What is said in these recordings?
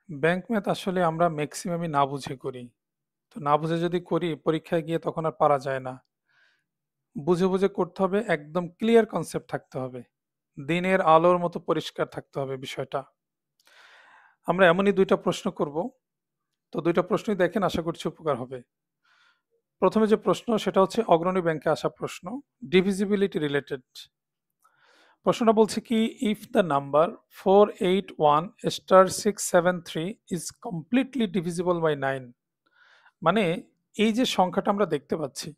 Bank math আসলে আমরা ম্যাক্সিমামই না বুঝে করি। তো না বুঝে যদি করি পরীক্ষায় গিয়ে তখন আর পারা যায় না। বুঝে, বুঝে করতে হবে, একদম ক্লিয়ার কনসেপ্ট থাকতে হবে। দিনের আলোর মতো পরিষ্কার থাকতে হবে বিষয়টা। আমরা এমনই ২ টা প্রশ্ন করব। তো ২ টা প্রশ্নই দেখেন, আশা করছি উপকার হবে। ১ম এ যে প্রশ্ন সেটা হচ্ছে অগ্রণী ব্যাংকে আসা প্রশ্ন, ডিভিজিবিলিটি রিলেটেড। প্রশ্নটা বলছে কি, if the number 481*673 is completely divisible by 9, মানে এই যে সংখ্যাটা আমরা দেখতে পাচ্ছি,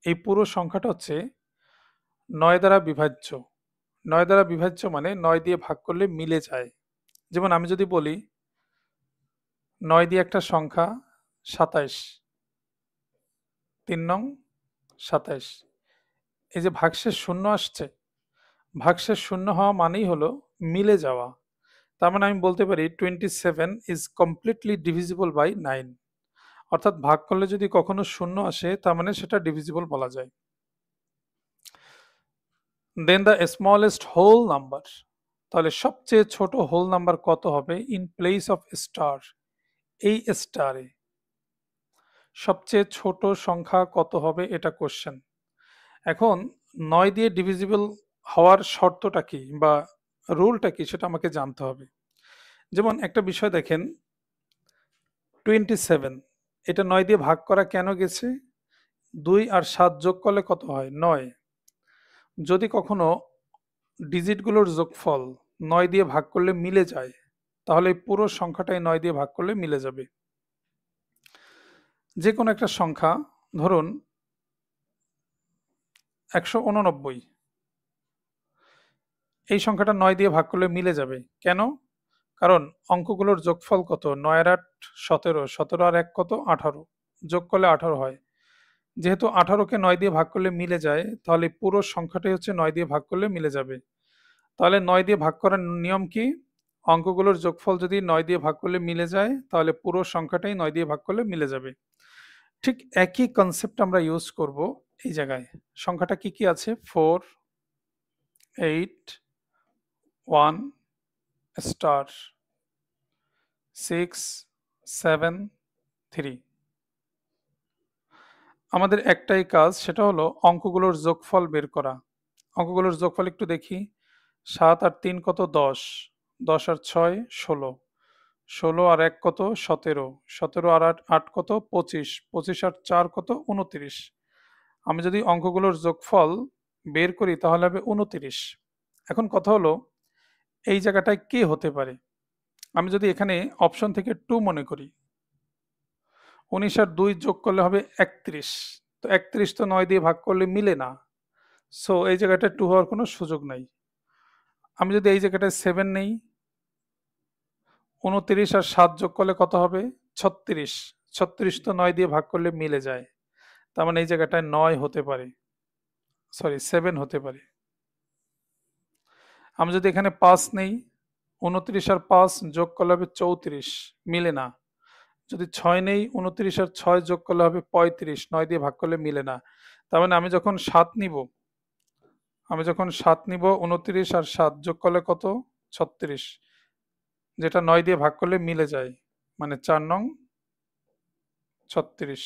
এই পুরো সংখ্যাটা হচ্ছে ৯ দ্বারা বিভাজ্য। ৯ দ্বারা বিভাজ্য মানে ৯ দিয়ে ভাগ করলে মিলে যায়। যেমন আমি যদি বলি ৯ দিয়ে একটা সংখ্যা ২৭, ৩ নং ২৭। এই যে ভাগশেষ শূন্য আসছে, ভাগশেষ শূন্য হওয়া মানেই হলো মিলে যাওয়া। তার মানে আমি বলতে পারি 27 ইজ কমপ্লিটলি ডিভিজিবল বাই 9, অর্থাৎ ভাগ করলে যদি কখনো শূন্য আসে তার মানে সেটা ডিভিজিবল বলা যায়। দেন দ্য স্মলেস্ট হোল নাম্বার, তাহলে সবচেয়ে ছোট হোল নাম্বার কত হবে ইন প্লেস অফ স্টার, এই স্টারে সবচেয়ে ছোট সংখ্যা কত হবে, এটা কোশ্চেন। এখন ৯ দিয়ে ডিভিজিবল হওয়ার শর্তটা কি বা রুলটা কি সেটা আমাকে জানতে হবে। যেমন একটা বিষয় দেখেন, 27, এটা ৯ দিয়ে ভাগ করা কেন গেছে? ২ আর ৭ যোগ করলে কত হয়? ৯। যদি কখনো ডিজিটগুলোর যোগফল ৯ দিয়ে ভাগ করলে মিলে যায়, তাহলে এই পুরো সংখ্যাটাই ৯ দিয়ে ভাগ করলে মিলে যাবে। যে কোনো একটা সংখ্যা, ধরুন ১৮৯, এই সংখ্যাটা ৯ দিয়ে ভাগ করলে মিলে যাবে। কেন? কারণ অঙ্কগুলোর যোগফল কত? ৯ আর ৮ ১৭, ১৭ আর ১ কত? ১৮, যোগ করলে ১৮ হয়। যেহেতু ১৮কে ৯ দিয়ে ভাগ করলে মিলে যায়, তাহলে পুরো সংখ্যাটাই হচ্ছে ৯ দিয়ে ভাগ করলে মিলে যাবে। তাহলে ৯ দিয়ে ভাগ করার নিয়ম কি? অঙ্কগুলোর যোগফল যদি ৯ দিয়ে ভাগ করলে মিলে যায়, তাহলে পুরো সংখ্যাটাই ৯ দিয়ে ভাগ করলে মিলে যাবে। ঠিক একই কনসেপ্ট আমরা ইউজ করব এই জায়গায়। সংখ্যাটা কি কি আছে? 4, 8, 1, স্টার, 6, 7, 3। আমাদের একটাই কাজ, সেটা হলো অঙ্কগুলোর যোগফল বের করা। অঙ্কগুলোর যোগফল একটু দেখি। ৭ আর ৩ কত? ১০, ১০ আর ৬ ১৬, ১৬ আর ১ কত? ১৭, ১৭ আর ৮ কত? ২৫, ২৫ আর ৪ কত? ২৯। আমি যদি অঙ্কগুলোর যোগফল বের করি তাহলে হবে ২৯। এখন কথা হলো এই জায়গাটায় কে হতে পারে? আমি যদি এখানে অপশন থেকে 2 মনে করি, ১৯ আর ২ যোগ করলে হবে ৩১। তো ৩১ তো ৯ দিয়ে ভাগ করলে মিলে না। সো এই জায়গাটায় 2 হওয়ার কোনো সুযোগ নাই। আমি যদি এই জায়গাটায় 7 নেই, ২৯ আর ৭ যোগ করলে কত হবে? ৩৬। ৩৬ তো ৯ দিয়ে ভাগ করলে মিলে যায়। তার মানে এই জায়গাটায় ৯ হতে পারে, সরি 7 হতে পারে। আমি যদি এখানে ৫ নেই, ২৯ আর ৫ যোগ করলে হবে ৩৪, মিলে না। যদি ৬ নেই, ২৯ আর ৬ যোগ করলে হবে ৩৫, ৯ দিয়ে ভাগ করলে মিলে না। তার মানে আমি যখন ৭ নিব, ২৯ আর ৭ যোগ করলে কত? ৩৬, যেটা ৯ দিয়ে ভাগ করলে মিলে যায়, মানে ৪ নং ৩৬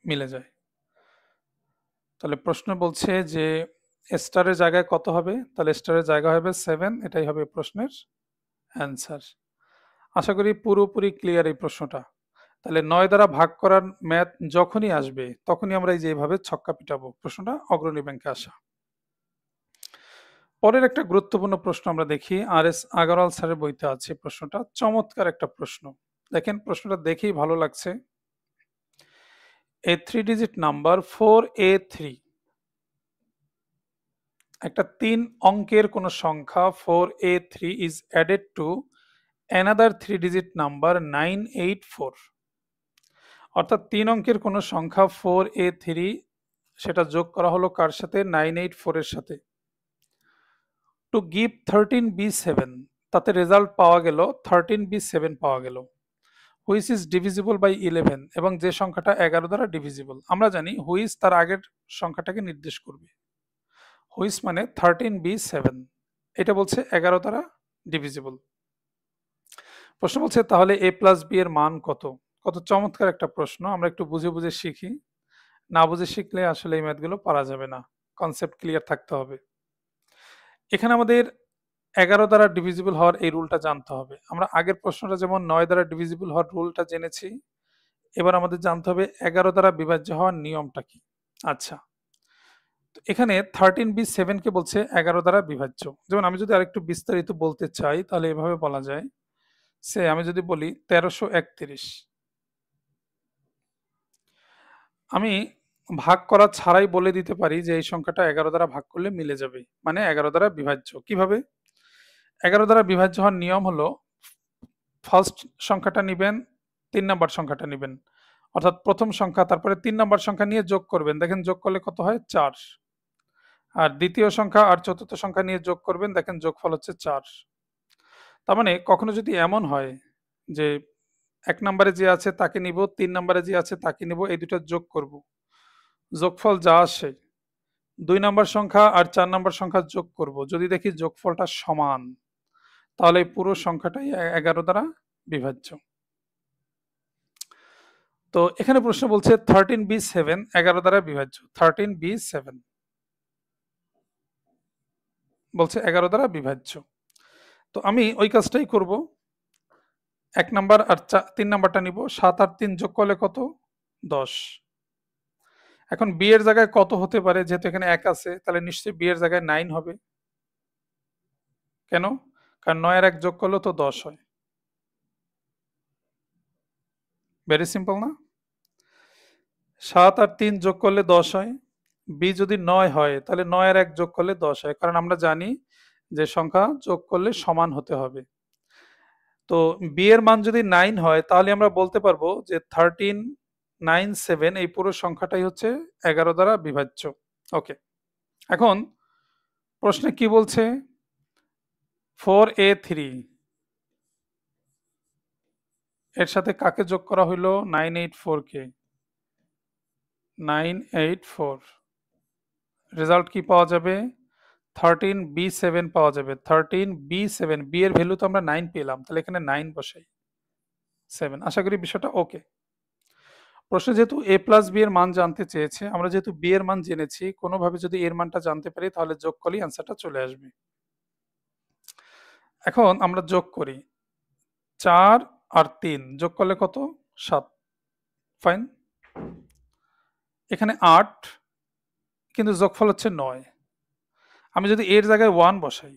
মিলে যায়। তাহলে প্রশ্ন বলছে যে স্টারের জায়গায় কত হবে? তাহলে স্টারের জায়গা হবে 7, এটাই হবে প্রশ্নের অ্যান্সার। আশা করি পুরোপুরি ক্লিয়ার এই প্রশ্নটা। তাহলে ৯ দ্বারা ভাগ করার ম্যাথ যখনই আসবে তখনই আমরা এই যে এইভাবে ছক্কা পিটাবো। প্রশ্নটা অগ্রণী ব্যাংকে আসা। পরের একটা গুরুত্বপূর্ণ প্রশ্ন আমরা দেখি, আর.এস. আগরওয়াল স্যারের বইতে আছে প্রশ্নটা। চমৎকার একটা প্রশ্ন। দেখেন প্রশ্নটা দেখেই ভালো লাগছে। A 3-digit number 4A3, একটা ৩ অঙ্কের কোন সংখ্যা 4A3 is added to another 3-digit number 984, অর্থাৎ ৩ অঙ্কের কোন সংখ্যা 4A3 সেটা যোগ করা হলো কার সাথে? 984 এর সাথে। টু গিভ 13B7, তাতে রেজাল্ট পাওয়া গেল 13B7 পাওয়া গেল। হুইচ ইজ ডিভিজিবল বাই 11, এবং যে সংখ্যাটা 11 দ্বারা ডিভিজিবল। আমরা জানি হুইচ তার আগের সংখ্যাটাকে নির্দেশ করবে। হুইচ মানে 13B7, এটা বলছে 11 দ্বারা ডিভিজিবল। প্রশ্ন বলছে তাহলে a প্লাস b এর মান কত? কত চমৎকার একটা প্রশ্ন। আমরা একটু বুঝে বুঝে শিখি। না বুঝে শিখলে আসলে এই ম্যাথগুলো পারা যাবে না। কনসেপ্ট ক্লিয়ার থাকতে হবে। এখানে আমাদের 11 দ্বারা ডিভিজিবল হওয়ার এই রুলটা জানতে হবে। আমরা আগের প্রশ্নটা যেমন 9 দ্বারা ডিভিজিবল হওয়ার রুলটা জেনেছি। এবার আমাদের জানতে হবে 11 দ্বারা বিভাজ্য হওয়ার নিয়মটা কি? আচ্ছা। তো এখানে 13b7 কে বলছে 11 দ্বারা বিভাজ্য। যেমন আমি যদি আরেকটু বিস্তারিত বলতে চাই তাহলে এভাবে বলা যায়। আমি যদি বলি 1331, আমি ভাগ করা ছাড়াই বলে দিতে পারি যে এই সংখ্যাটা 11 দ্বারা ভাগ করলে মিলে যাবে। মানে 11 দ্বারা বিভাজ্য। কিভাবে? 11 দ্বারা বিভাজ্য হওয়ার নিয়ম হলো ফার্স্ট সংখ্যাটা নিবেন, ৩ নাম্বার সংখ্যাটা নিবেন। অর্থাৎ প্রথম সংখ্যা তারপরে ৩ নাম্বার সংখ্যা নিয়ে যোগ করবেন। দেখেন যোগ করলে কত হয়? ৪। আর দ্বিতীয় সংখ্যা আর চতুর্থ সংখ্যা নিয়ে যোগ করবেন, দেখেন যোগফল হচ্ছে ৪। তার মানে কখনো যদি এমন হয় যে ১ নাম্বারে যে আছে তাকে নিব, ৩ নাম্বারে যে আছে তাকে নিব, এই দুটো যোগ করব। যোগফল যা আসে ২ নাম্বার সংখ্যা আর ৪ নাম্বার সংখ্যা যোগ করব। যদি দেখি যোগফলটা সমান, তাহলে এই পুরো সংখ্যাটাই ১১ দ্বারা বিভাজ্য। তো এখানে প্রশ্ন বলছে 13b7 11 দ্বারা বিভাজ্য। 13b7 বলছে 11 দ্বারা বিভাজ্য। তো আমি ওই কাজটাই করব। ১ নাম্বার আর ৩ নাম্বারটা নিব। ৭ আর ৩ যোগ করলে কত? ১০। এখন b এর জায়গায় কত হতে পারে? যেহেতু এখানে ১ আছে তাহলে নিশ্চয়ই b এর জায়গায় 9 হবে। কেন? কারণ ৯ আর ১ যোগ করলেও তো ১০ হয়। ভেরি সিম্পল না? ৭ আর ৩ যোগ করলে ১০ হয়। b যদি ৯ হয় তাহলে ৯ আর ১ যোগ করলে ১০ হয়। কারণ আমরা জানি যে সংখ্যা যোগ করলে সমান হতে হবে। তো b এর মান যদি 9 হয় তাহলে আমরা বলতে পারবো যে 1397 এই পুরো সংখ্যাটাই হচ্ছে 11 দ্বারা বিভাজ্য। ওকে। এখন প্রশ্নে কি বলছে? 4a3 এর সাথে কাকে যোগ করা হইলো? 984 কে। 984 রেজাল্ট কি পাওয়া যাবে? 13b7 পাওয়া যাবে। 13b7 b এর ভ্যালু তো আমরা 9 পেলাম, তাহলে এখানে 9 বসাই, 7। আশা করি বিষয়টা ওকে। প্রশ্নে যেহেতু a প্লাস b এর মান জানতে চেয়েছে, আমরা যেহেতু b এর মান জেনেছি, কোনোভাবে যদি এর মানটা জানতে পারি তাহলে যোগ করলেই অ্যান্সারটা চলে আসবে। এখন আমরা যোগ করি। ৪ আর ৩ যোগ করলে কত? ৭। ফাইন। এখানে ৮, কিন্তু যোগফল হচ্ছে ৯। আমি যদি এর জায়গায় 1 বসাই,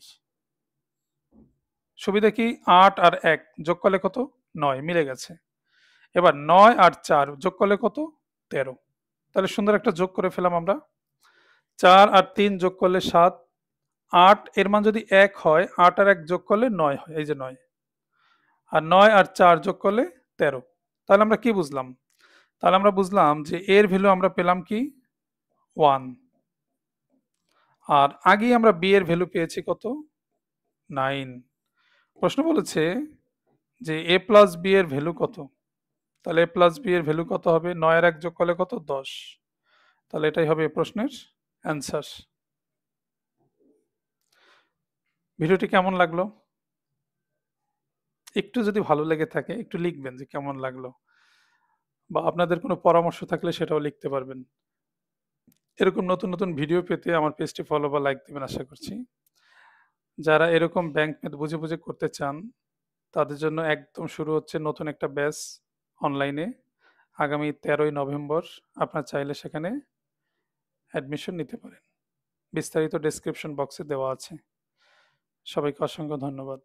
সুবিধা কি? ৮ আর ১ যোগ করলে কত? ৯, মিলে গেছে। এবার ৯ আর ৪ যোগ করলে কত? ১৩। তাহলে সুন্দর একটা যোগ করে ফেলাম আমরা। ৪ আর ৩ যোগ করলে ৭। ৮ এর মান যদি ১ হয়, ৮ আর ১ যোগ করলে ৯ হয়, এই যে ৯। আর ৯ আর ৪ যোগ করলে ১৩। তাহলে আমরা কি বুঝলাম? তাহলে আমরা বুঝলাম যে এর ভ্যালু আমরা পেলাম কি? 1। আর আগেই আমরা b এর ভ্যালু পেয়েছি কত? 9। প্রশ্ন বলেছে যে a প্লাস b এর ভ্যালু কত? তাহলে a প্লাস b এর ভ্যালু কত হবে? ৯ আর ১ যোগ করলে কত? ১০। তাহলে এটাই হবে এই প্রশ্নের অ্যান্সার। ভিডিওটি কেমন লাগলো? একটু যদি ভালো লেগে থাকে একটু লিখবেন যে কেমন লাগলো, বা আপনাদের কোনো পরামর্শ থাকলে সেটাও লিখতে পারবেন। এরকম নতুন নতুন ভিডিও পেতে আমার পেজটি ফলো বা লাইক দিবেন আশা করছি। যারা এরকম ব্যাংক ম্যাথ বুঝে বুঝে করতে চান তাদের জন্য একদম শুরু হচ্ছে নতুন একটা ব্যাচ অনলাইনে আগামী ১৩ই নভেম্বর। আপনার চাইলে সেখানে অ্যাডমিশন নিতে পারেন। বিস্তারিত ডেসক্রিপশন বক্সে দেওয়া আছে। সবাইকে অসংখ্য ধন্যবাদ।